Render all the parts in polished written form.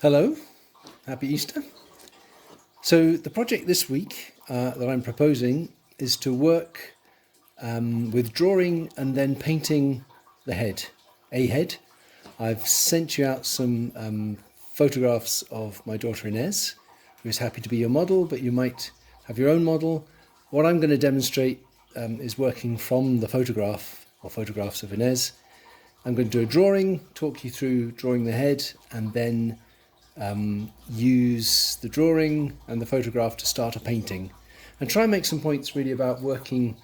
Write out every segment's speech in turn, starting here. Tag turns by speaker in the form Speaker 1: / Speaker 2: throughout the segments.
Speaker 1: Hello, happy Easter. So the project this week that I'm proposing is to work with drawing and then painting the head, a head. I've sent you out some photographs of my daughter Inez, who is happy to be your model, but you might have your own model. What I'm going to demonstrate is working from the photograph or photographs of Inez. I'm going to do a drawing, talk you through drawing the head, and then use the drawing and the photograph to start a painting, and try and make some points really about working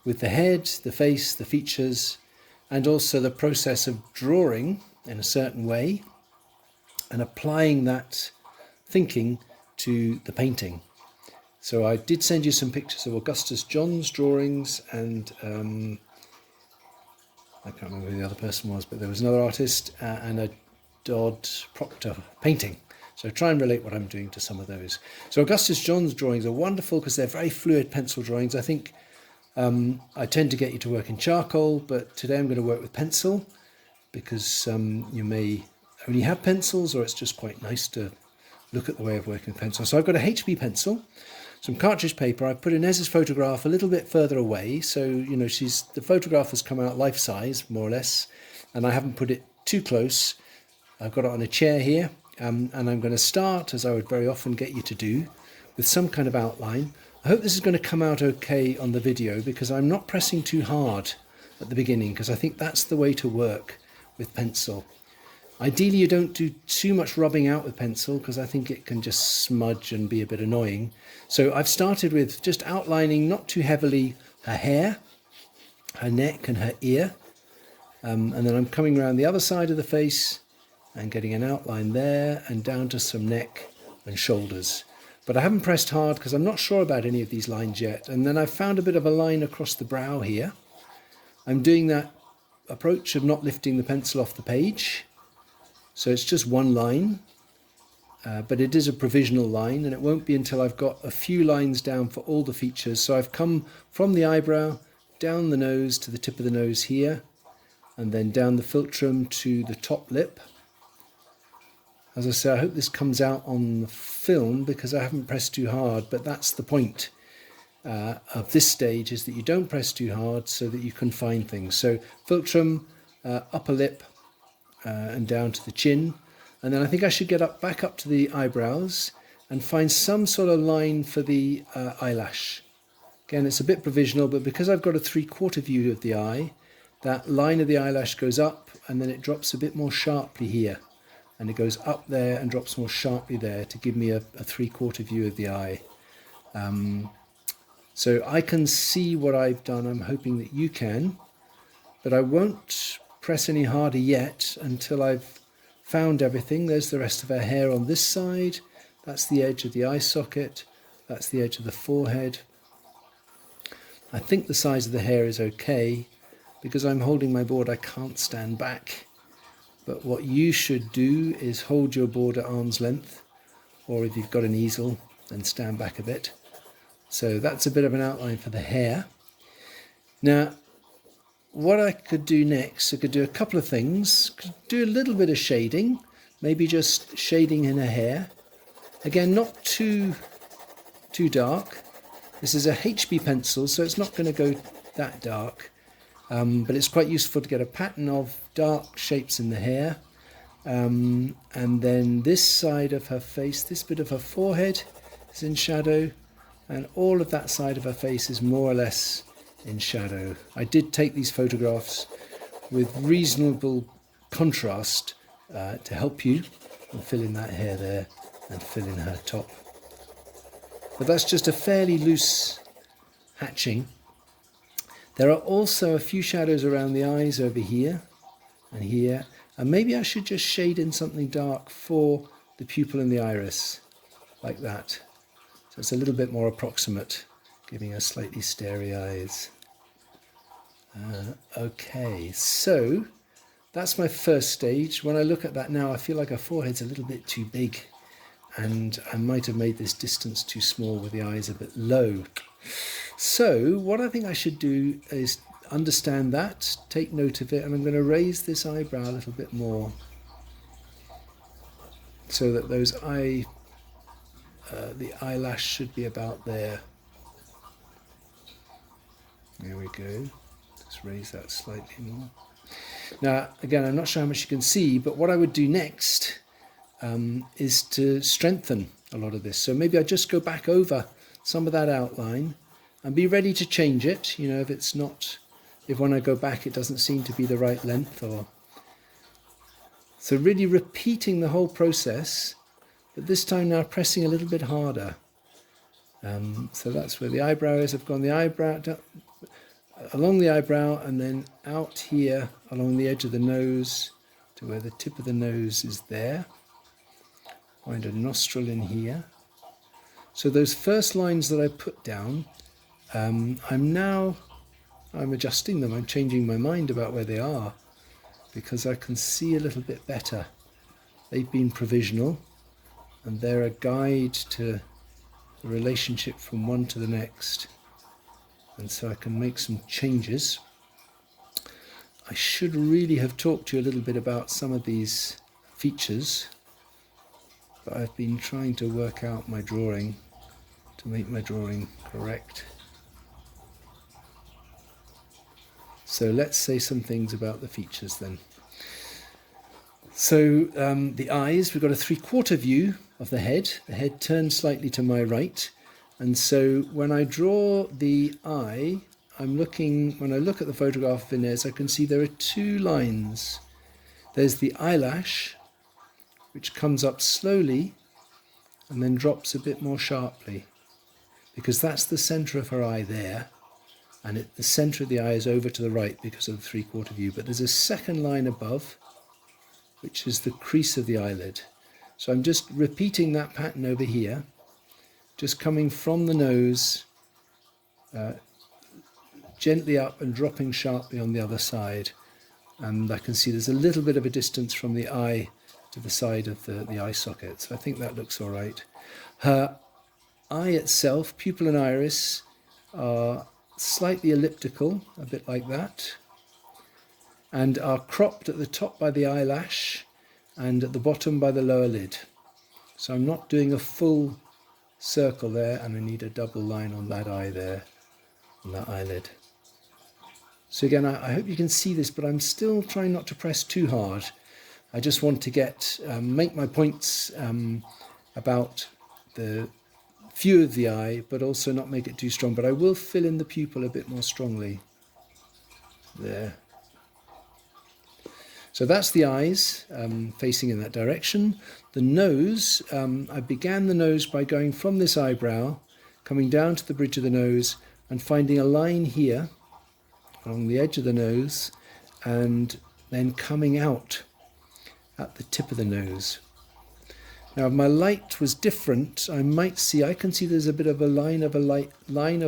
Speaker 1: with the head, the face, the features, and also the process of drawing in a certain way and applying that thinking to the painting. So I did send you some pictures of Augustus John's drawings, and I can't remember who the other person was, but there was another artist and a Dodd Proctor painting. So try and relate what I'm doing to some of those. So Augustus John's drawings are wonderful because they're very fluid pencil drawings. I think I tend to get you to work in charcoal, but today I'm going to work with pencil because you may only have pencils, or it's just quite nice to look at the way of working with pencil. So I've got a HB pencil, some cartridge paper. I've put Inez's photograph a little bit further away, so the photograph has come out life size more or less, and I haven't put it too close. I've got it on a chair here, and I'm going to start, as I would very often get you to do, with some kind of outline. I hope this is going to come out okay on the video, because I'm not pressing too hard at the beginning, because I think that's the way to work with pencil. Ideally, you don't do too much rubbing out with pencil, because I think it can just smudge and be a bit annoying. So I've started with just outlining, not too heavily, her hair, her neck and her ear, and then I'm coming around the other side of the face and getting an outline there and down to some neck and shoulders. But I haven't pressed hard because I'm not sure about any of these lines yet. And then I've found a bit of a line across the brow here. I'm doing that approach of not lifting the pencil off the page. So it's just one line, but it is a provisional line, and it won't be until I've got a few lines down for all the features. So I've come from the eyebrow, down the nose to the tip of the nose here, and then down the philtrum to the top lip. As I say, I hope this comes out on the film because I haven't pressed too hard, but that's the point of this stage, is that you don't press too hard so that you can find things. So philtrum, upper lip and down to the chin. And then I think I should get back up to the eyebrows and find some sort of line for the eyelash. Again, it's a bit provisional, but because I've got a 3/4 view of the eye, that line of the eyelash goes up and then it drops a bit more sharply here. And it goes up there and drops more sharply there to give me a 3/4 view of the eye. So I can see what I've done. I'm hoping that you can, but I won't press any harder yet until I've found everything. There's the rest of her hair on this side. That's the edge of the eye socket. That's the edge of the forehead. I think the size of the hair is okay. Because I'm holding my board, I can't stand back. But what you should do is hold your board at arm's length, or if you've got an easel, then stand back a bit. So that's a bit of an outline for the hair. Now, what I could do next, I could do a couple of things. Could do a little bit of shading, maybe just shading in her hair. Again, not too dark. This is a HB pencil, so it's not going to go that dark. But it's quite useful to get a pattern of dark shapes in the hair. And then this side of her face, this bit of her forehead is in shadow, and all of that side of her face is more or less in shadow. I did take these photographs with reasonable contrast to help you and fill in that hair there and fill in her top. But that's just a fairly loose hatching. There are also a few shadows around the eyes over here and here, and maybe I should just shade in something dark for the pupil and the iris, like that. So it's a little bit more approximate, giving her slightly starey eyes. Okay, so that's my first stage. When I look at that now, I feel like her forehead's a little bit too big, and I might have made this distance too small with the eyes a bit low. So what I think I should do is understand that, take note of it, and I'm going to raise this eyebrow a little bit more. so that the eyelash should be about there. There we go. Just raise that slightly more. Now, again, I'm not sure how much you can see, but what I would do next is to strengthen a lot of this. So maybe I just go back over some of that outline and be ready to change it. You know, if when I go back it doesn't seem to be the right length, or so really repeating the whole process, but this time now pressing a little bit harder. So that's where the eyebrow is. I've gone the eyebrow down, along the eyebrow, and then out here along the edge of the nose to where the tip of the nose is there. Find a nostril in here. So those first lines that I put down, I'm adjusting them. I'm changing my mind about where they are because I can see a little bit better. They've been provisional and they're a guide to the relationship from one to the next. And so I can make some changes. I should really have talked to you a little bit about some of these features, but I've been trying to work out my drawing to make my drawing correct. So let's say some things about the features then. So the eyes, we've got a 3/4 view of the head. The head turns slightly to my right. And so when I draw the eye, when I look at the photograph of Inez, I can see there are two lines. There's the eyelash, which comes up slowly and then drops a bit more sharply, because that's the centre of her eye there, and the centre of the eye is over to the right because of the 3/4 view. But there's a second line above, which is the crease of the eyelid. So I'm just repeating that pattern over here, just coming from the nose, gently up and dropping sharply on the other side. And I can see there's a little bit of a distance from the eye to the side of the eye socket. So I think that looks all right. Her eye itself, pupil and iris, are slightly elliptical, a bit like that, and are cropped at the top by the eyelash and at the bottom by the lower lid. So I'm not doing a full circle there, and I need a double line on that eye there, on that eyelid. So again, I hope you can see this, but I'm still trying not to press too hard. I just want to make my points about the view of the eye, but also not make it too strong. But I will fill in the pupil a bit more strongly there. So that's the eyes facing in that direction. The nose, I began the nose by going from this eyebrow, coming down to the bridge of the nose and finding a line here along the edge of the nose, and then coming out at the tip of the nose. Now, if my light was different, I can see there's a bit of a line of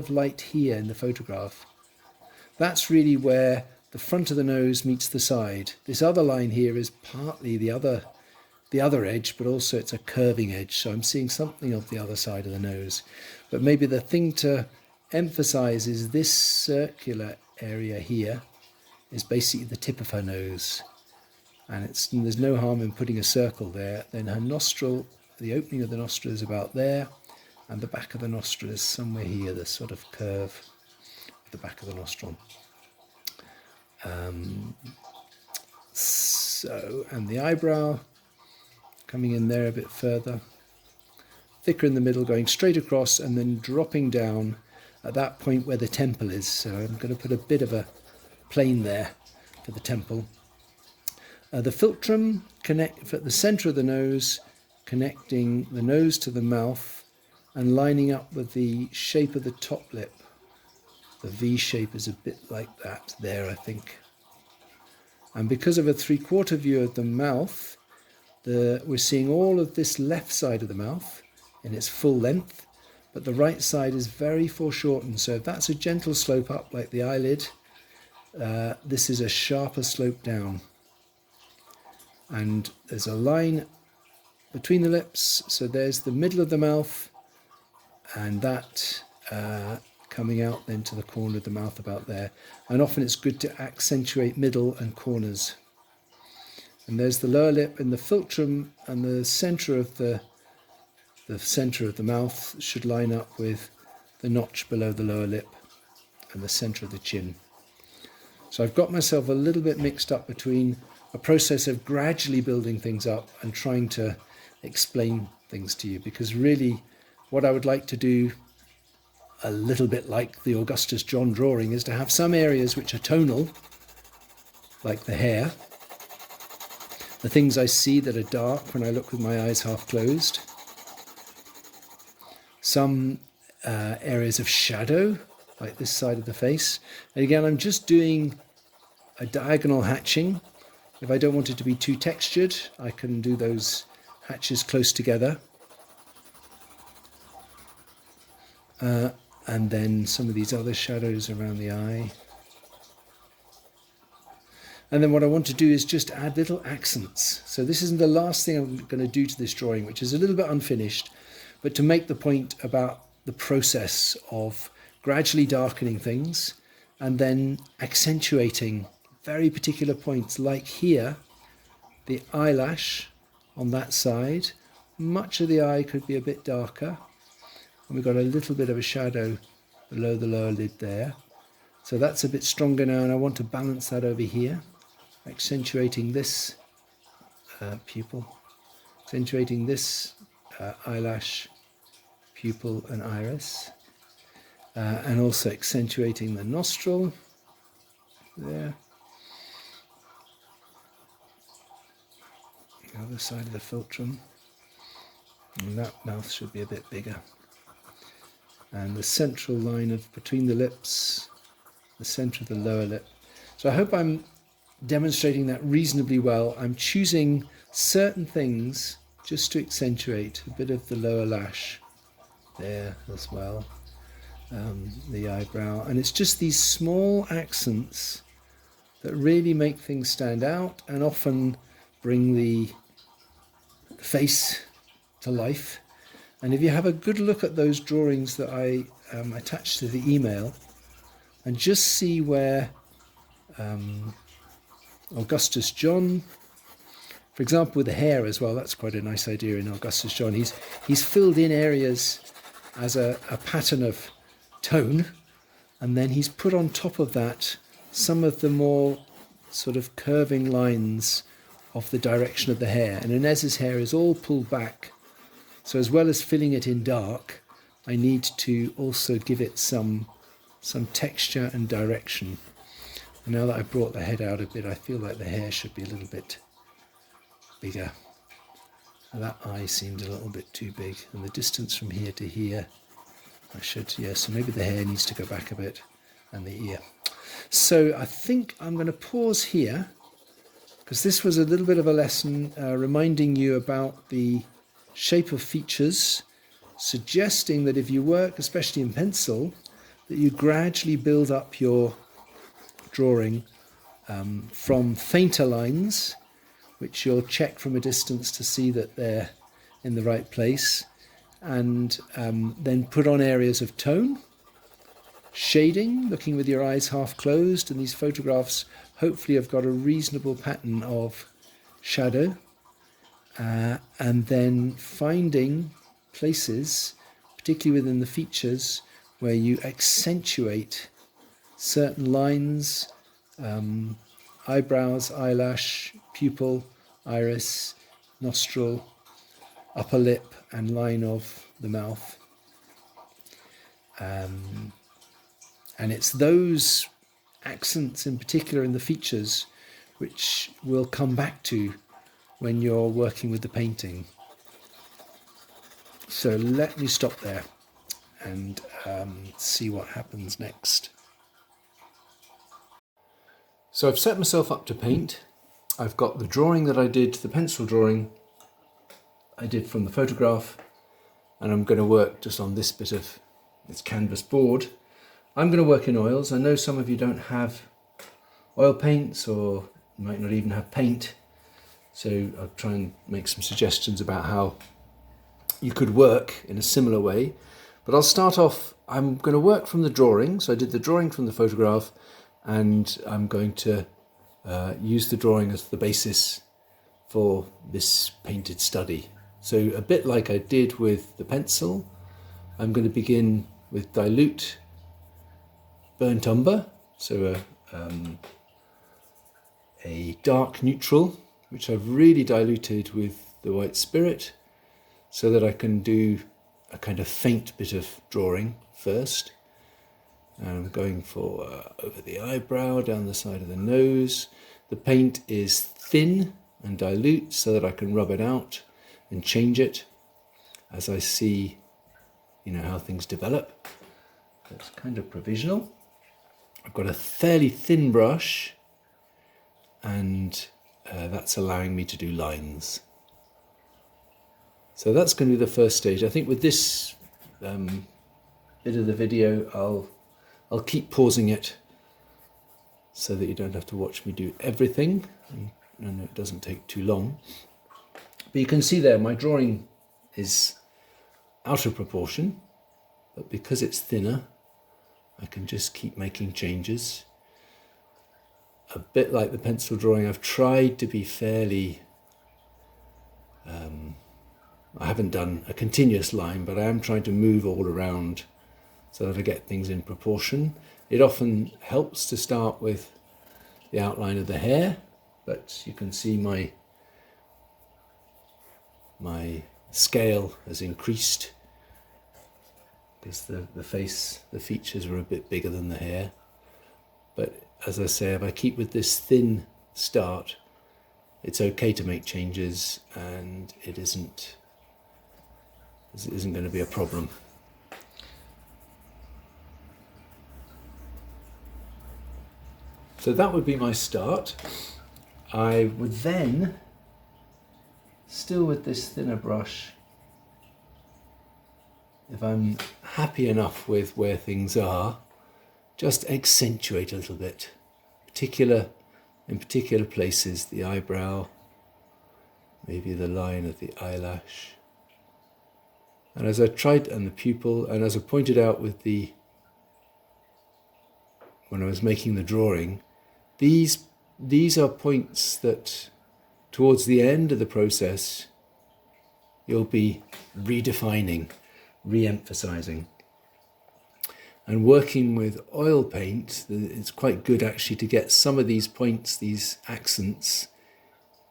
Speaker 1: light here in the photograph. That's really where the front of the nose meets the side. This other line here is partly the other edge, but also it's a curving edge. So I'm seeing something of the other side of the nose. But maybe the thing to emphasize is this circular area here is basically the tip of her nose. And there's no harm in putting a circle there. Then her nostril, the opening of the nostril is about there, and the back of the nostril is somewhere here, this sort of curve at the back of the nostril. And the eyebrow coming in there a bit further, thicker in the middle, going straight across and then dropping down at that point where the temple is. So I'm going to put a bit of a plane there for the temple. The philtrum at the centre of the nose, connecting the nose to the mouth and lining up with the shape of the top lip. The V shape is a bit like that there, I think. And because of a 3/4 view of the mouth, we're seeing all of this left side of the mouth in its full length, but the right side is very foreshortened. So if that's a gentle slope up like the eyelid, this is a sharper slope down. And there's a line between the lips, so there's the middle of the mouth, and that coming out then to the corner of the mouth about there. And often it's good to accentuate middle and corners. And there's the lower lip and the philtrum, and the centre of the mouth should line up with the notch below the lower lip and the centre of the chin. So I've got myself a little bit mixed up between a process of gradually building things up and trying to explain things to you, because really what I would like to do, a little bit like the Augustus John drawing, is to have some areas which are tonal, like the hair, the things I see that are dark when I look with my eyes half closed, some areas of shadow, like this side of the face. And again, I'm just doing a diagonal hatching. If I don't want it to be too textured, I can do those hatches close together. And then some of these other shadows around the eye. And then what I want to do is just add little accents. So this isn't the last thing I'm going to do to this drawing, which is a little bit unfinished, but to make the point about the process of gradually darkening things and then accentuating very particular points, like here, the eyelash on that side. Much of the eye could be a bit darker. And we've got a little bit of a shadow below the lower lid there. So that's a bit stronger now, and I want to balance that over here, accentuating this pupil, accentuating this eyelash, pupil and iris, and also accentuating the nostril there. The other side of the philtrum, and that mouth should be a bit bigger. And the central line of between the lips, the centre of the lower lip. So I hope I'm demonstrating that reasonably well. I'm choosing certain things just to accentuate a bit of the lower lash there as well, the eyebrow. And it's just these small accents that really make things stand out and often bring the face to life. And if you have a good look at those drawings that I attached to the email, and just see where Augustus John, for example, with the hair as well, that's quite a nice idea in Augustus John. He's filled in areas as a pattern of tone, and then he's put on top of that some of the more sort of curving lines of the direction of the hair. And Inez's hair is all pulled back. So as well as filling it in dark, I need to also give it some texture and direction. And now that I've brought the head out a bit, I feel like the hair should be a little bit bigger. And that eye seemed a little bit too big. And the distance from here to here, so maybe the hair needs to go back a bit, and the ear. So I think I'm going to pause here, because this was a little bit of a lesson reminding you about the shape of features, suggesting that if you work, especially in pencil, that you gradually build up your drawing from fainter lines, which you'll check from a distance to see that they're in the right place, and then put on areas of tone, shading, looking with your eyes half closed, and these photographs hopefully have got a reasonable pattern of shadow, and then finding places, particularly within the features, where you accentuate certain lines, eyebrows, eyelash, pupil, iris, nostril, upper lip and line of the mouth. And it's those accents in particular in the features which we'll come back to when you're working with the painting. So let me stop there and see what happens next. So I've set myself up to paint. I've got the drawing that I did, the pencil drawing I did from the photograph, and I'm going to work just on this bit of this canvas board. I'm going to work in oils. I know some of you don't have oil paints, or you might not even have paint, so I'll try and make some suggestions about how you could work in a similar way. But I'll start off, I'm going to work from the drawing. So I did the drawing from the photograph, and I'm going to use the drawing as the basis for this painted study. So a bit like I did with the pencil, I'm going to begin with dilute burnt umber, so a dark neutral, which I've really diluted with the white spirit so that I can do a kind of faint bit of drawing first. And I'm going for over the eyebrow, down the side of the nose. The paint is thin and dilute so that I can rub it out and change it as I see, how things develop. That's kind of provisional. I've got a fairly thin brush, and that's allowing me to do lines. So that's going to be the first stage. I think with this bit of the video, I'll keep pausing it so that you don't have to watch me do everything, and it doesn't take too long. But you can see there my drawing is out of proportion, but because it's thinner, I can just keep making changes. A bit like the pencil drawing, I've tried to be fairly, I haven't done a continuous line, but I am trying to move all around so that I get things in proportion. It often helps to start with the outline of the hair, but you can see my scale has increased because the features are a bit bigger than the hair. But as I say, if I keep with this thin start, it's okay to make changes, and it isn't going to be a problem. So that would be my start. I would then, still with this thinner brush, if I'm happy enough with where things are, just accentuate a little bit. In particular places, the eyebrow, maybe the line of the eyelash. And as I tried, and the pupil, and as I pointed out when I was making the drawing, these are points that towards the end of the process you'll be redefining, re-emphasizing. And working with oil paint, it's quite good actually to get some of these points, these accents,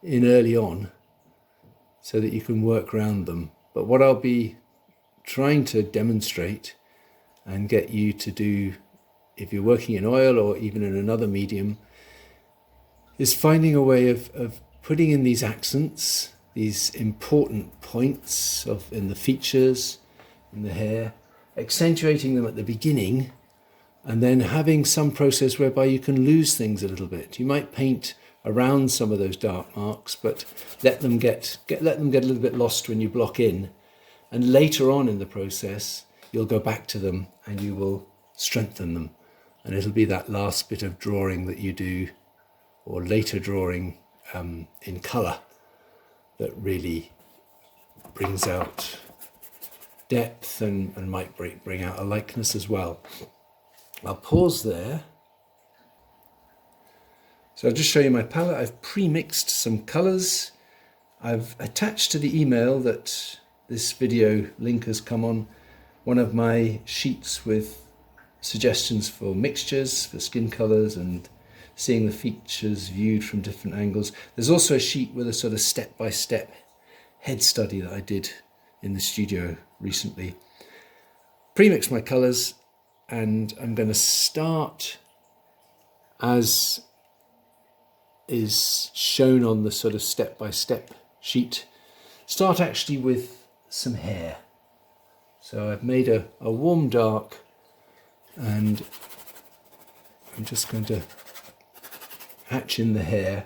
Speaker 1: in early on so that you can work around them. But what I'll be trying to demonstrate and get you to do, if you're working in oil or even in another medium, is finding a way of putting in these accents, these important points in the features, in the hair, accentuating them at the beginning, and then having some process whereby you can lose things a little bit. You might paint around some of those dark marks, but let them get a little bit lost when you block in, and later on in the process you'll go back to them and you will strengthen them, and it'll be that last bit of drawing that you do, or later drawing in colour, that really brings out depth and might bring out a likeness as well. I'll pause there. So I'll just show you my palette. I've pre-mixed some colours. I've attached to the email that this video link has come on one of my sheets with suggestions for mixtures, for skin colours, and seeing the features viewed from different angles. There's also a sheet with a sort of step-by-step head study that I did in the studio recently. Pre-mix my colours, and I'm going to start as is shown on the sort of step-by-step sheet. Start actually with some hair. So I've made a warm dark, and I'm just going to hatch in the hair.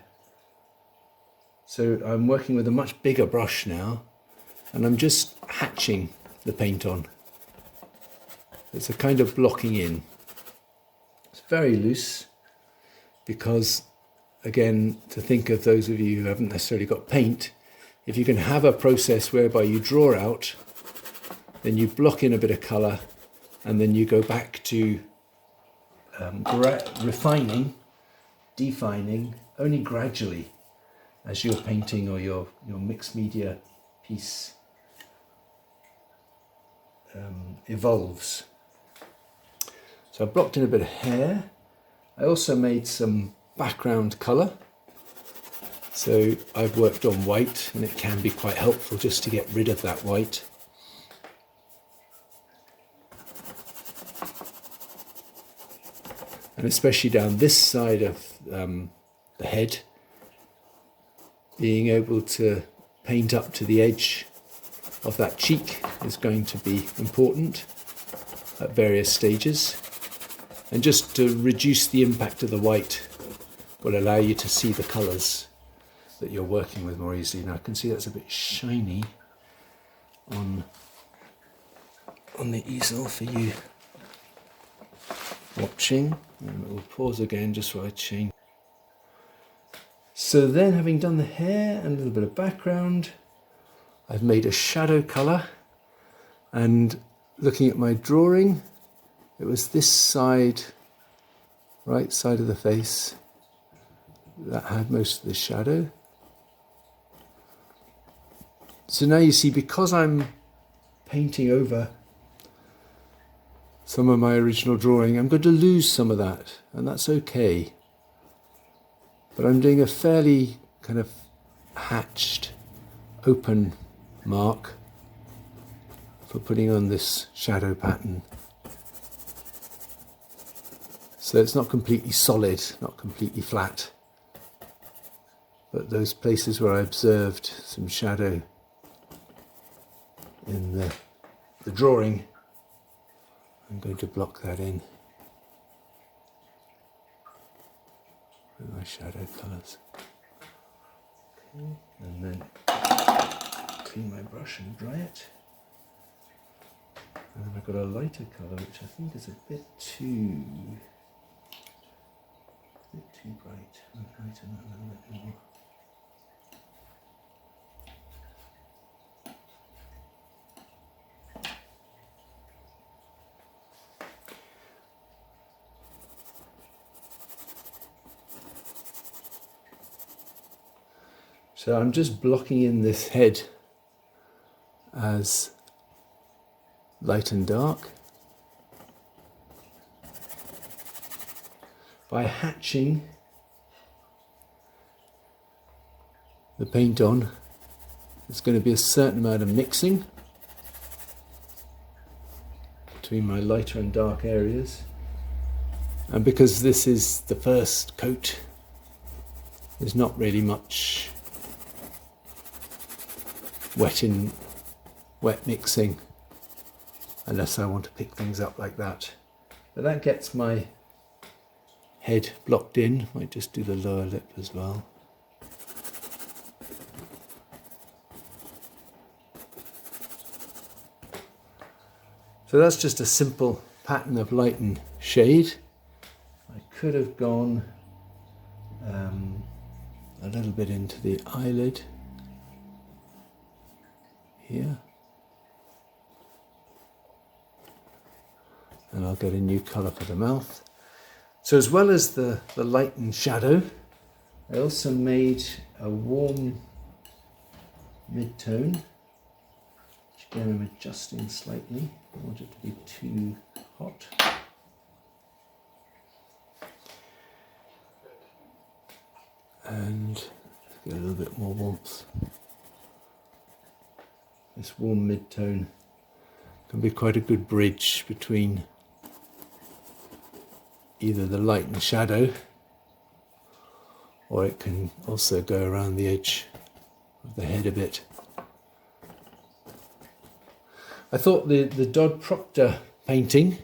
Speaker 1: So I'm working with a much bigger brush now, and I'm just hatching the paint on. It's a kind of blocking in. It's very loose because, again, to think of those of you who haven't necessarily got paint, if you can have a process whereby you draw out, then you block in a bit of colour, and then you go back to refining, defining, only gradually. as your painting or your mixed media piece evolves. So I've blocked in a bit of hair. I also made some background colour. So I've worked on white, and it can be quite helpful just to get rid of that white. And especially down this side of the head, being able to paint up to the edge of that cheek is going to be important at various stages. And just to reduce the impact of the white will allow you to see the colours that you're working with more easily. Now I can see that's a bit shiny on the easel for you watching. And we'll pause again just while I change. So then, having done the hair and a little bit of background, I've made a shadow colour, and looking at my drawing, it was this side, right side of the face, that had most of the shadow. So now you see, because I'm painting over some of my original drawing, I'm going to lose some of that, and that's okay. But I'm doing a fairly kind of hatched, open mark for putting on this shadow pattern. So it's not completely solid, not completely flat, but those places where I observed some shadow in the drawing, I'm going to block that in with my shadow colours. Okay, and then clean my brush and dry it. And then I've got a lighter colour which I think is a bit too bright. I'll lighten that a little bit more. So I'm just blocking in this head as light and dark by hatching the paint on. There's going to be a certain amount of mixing between my lighter and dark areas, and because this is the first coat, there's not really much wet mixing unless I want to pick things up like that. But that gets my head blocked in. Might just do the lower lip as well. So that's just a simple pattern of light and shade. I could have gone a little bit into the eyelid here, and I'll get a new colour for the mouth. So as well as the light and shadow, I also made a warm mid-tone, which again I'm adjusting slightly. I don't want it to be too hot. And get a little bit more warmth. This warm mid-tone can be quite a good bridge between either the light and shadow, or it can also go around the edge of the head a bit. I thought the Dodd Proctor painting,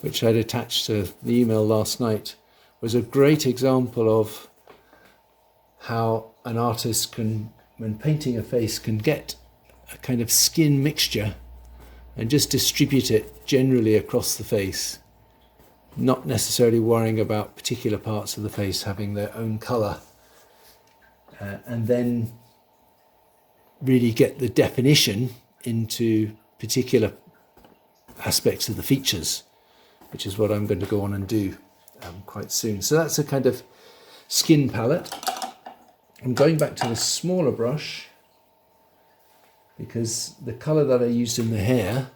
Speaker 1: which I'd attached to the email last night, was a great example of how an artist can, when painting a face, can get a kind of skin mixture and just distribute it generally across the face, not necessarily worrying about particular parts of the face having their own colour, and then really get the definition into particular aspects of the features, which is what I'm going to go on and do quite soon. So that's a kind of skin palette. I'm going back to the smaller brush because the colour that I used in the hair,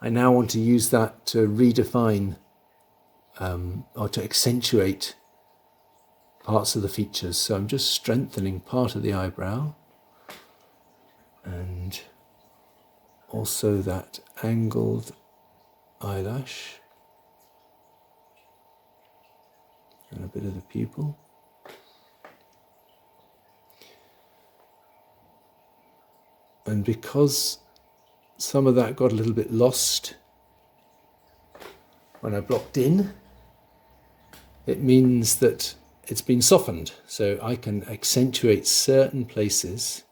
Speaker 1: I now want to use that to redefine or to accentuate parts of the features. So I'm just strengthening part of the eyebrow and also that angled eyelash and a bit of the pupil. And because some of that got a little bit lost when I blocked in, it means that it's been softened. So I can accentuate certain places.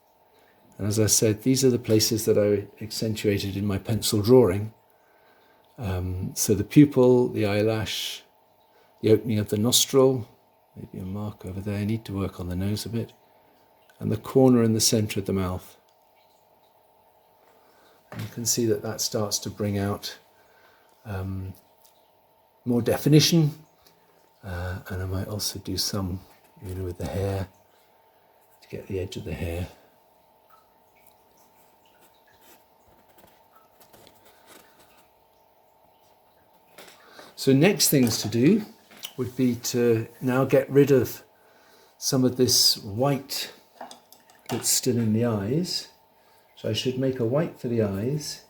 Speaker 1: And as I said, these are the places that I accentuated in my pencil drawing. So the pupil, the eyelash, the opening of the nostril, maybe a mark over there. I need to work on the nose a bit. And the corner in the centre of the mouth. And you can see that that starts to bring out more definition. And I might also do some, with the hair, to get the edge of the hair. So next things to do would be to now get rid of some of this white that's still in the eyes. So I should make a white for the eyes,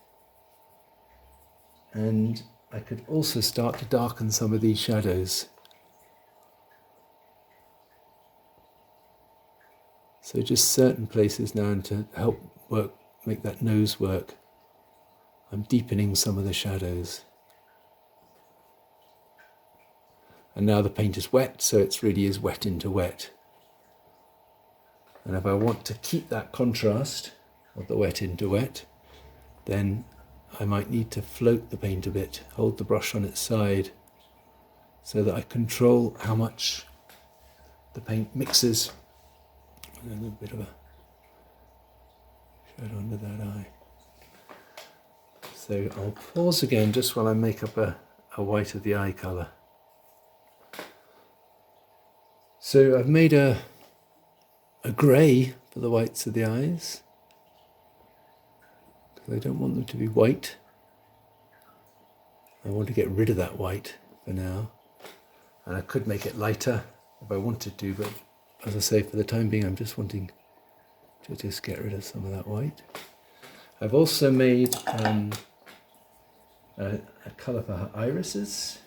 Speaker 1: and I could also start to darken some of these shadows. So just certain places now, and to help make that nose work, I'm deepening some of the shadows. And now the paint is wet, so it really is wet into wet. And if I want to keep that contrast of the wet into wet, then I might need to float the paint a bit, hold the brush on its side, so that I control how much the paint mixes. And a little bit of a shadow under that eye. So I'll pause again just while I make up a white of the eye colour. So I've made a grey for the whites of the eyes, because I don't want them to be white. I want to get rid of that white for now. And I could make it lighter if I wanted to, but as I say, for the time being, I'm just wanting to just get rid of some of that white. I've also made a colour for her irises.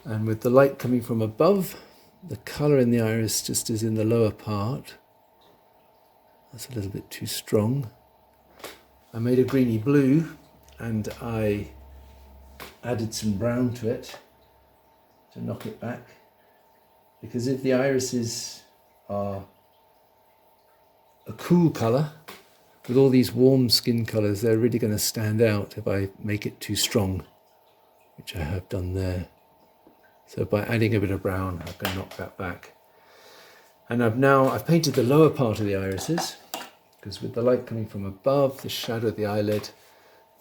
Speaker 1: And with the light coming from above, the colour in the iris just is in the lower part. That's a little bit too strong. I made a greeny blue and I added some brown to it to knock it back. Because if the irises are a cool colour, with all these warm skin colours, they're really going to stand out if I make it too strong, which I have done there. So by adding a bit of brown, I can knock that back. And I've painted the lower part of the irises, because with the light coming from above, the shadow of the eyelid,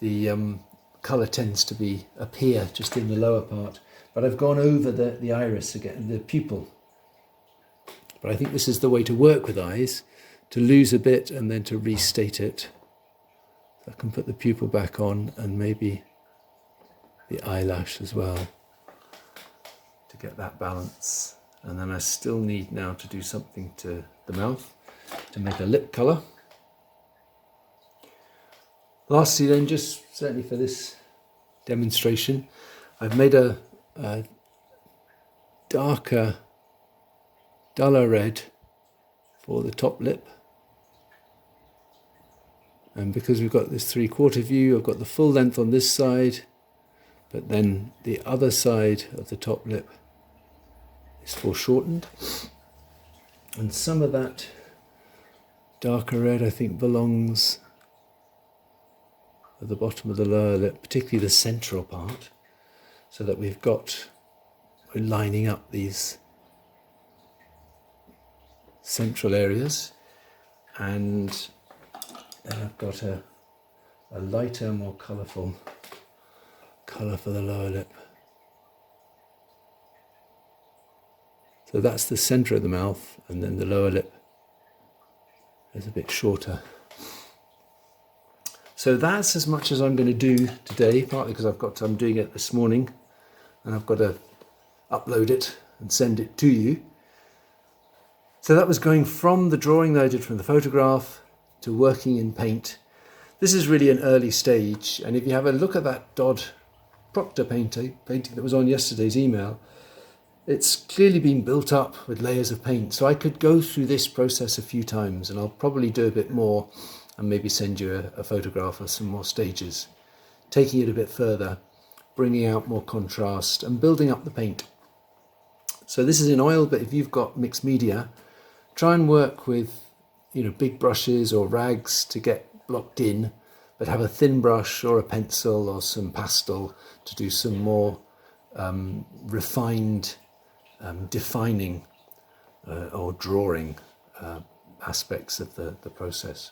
Speaker 1: the colour tends to appear just in the lower part. But I've gone over the iris again, the pupil. But I think this is the way to work with eyes, to lose a bit and then to restate it. So I can put the pupil back on and maybe the eyelash as well, to get that balance. And then I still need now to do something to the mouth to make a lip colour. Lastly then, just certainly for this demonstration, I've made a darker, duller red for the top lip. And because we've got this 3/4 view, I've got the full length on this side, but then the other side of the top lip is foreshortened. And some of that darker red, I think, belongs at the bottom of the lower lip, particularly the central part, so that we're lining up these central areas. And then I've got a lighter, more colourful colour for the lower lip. So that's the centre of the mouth, and then the lower lip is a bit shorter. So that's as much as I'm going to do today, partly because I'm doing it this morning and I've got to upload it and send it to you. So that was going from the drawing that I did from the photograph to working in paint. This is really an early stage, and if you have a look at that Dodd Proctor painting that was on yesterday's email, it's clearly been built up with layers of paint. So I could go through this process a few times, and I'll probably do a bit more and maybe send you a photograph of some more stages, taking it a bit further, bringing out more contrast and building up the paint. So this is in oil, but if you've got mixed media, try and work with, big brushes or rags to get blocked in, but have a thin brush or a pencil or some pastel to do some more refined defining or drawing aspects of the process.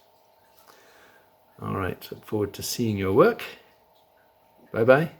Speaker 1: All right, look forward to seeing your work. Bye-bye.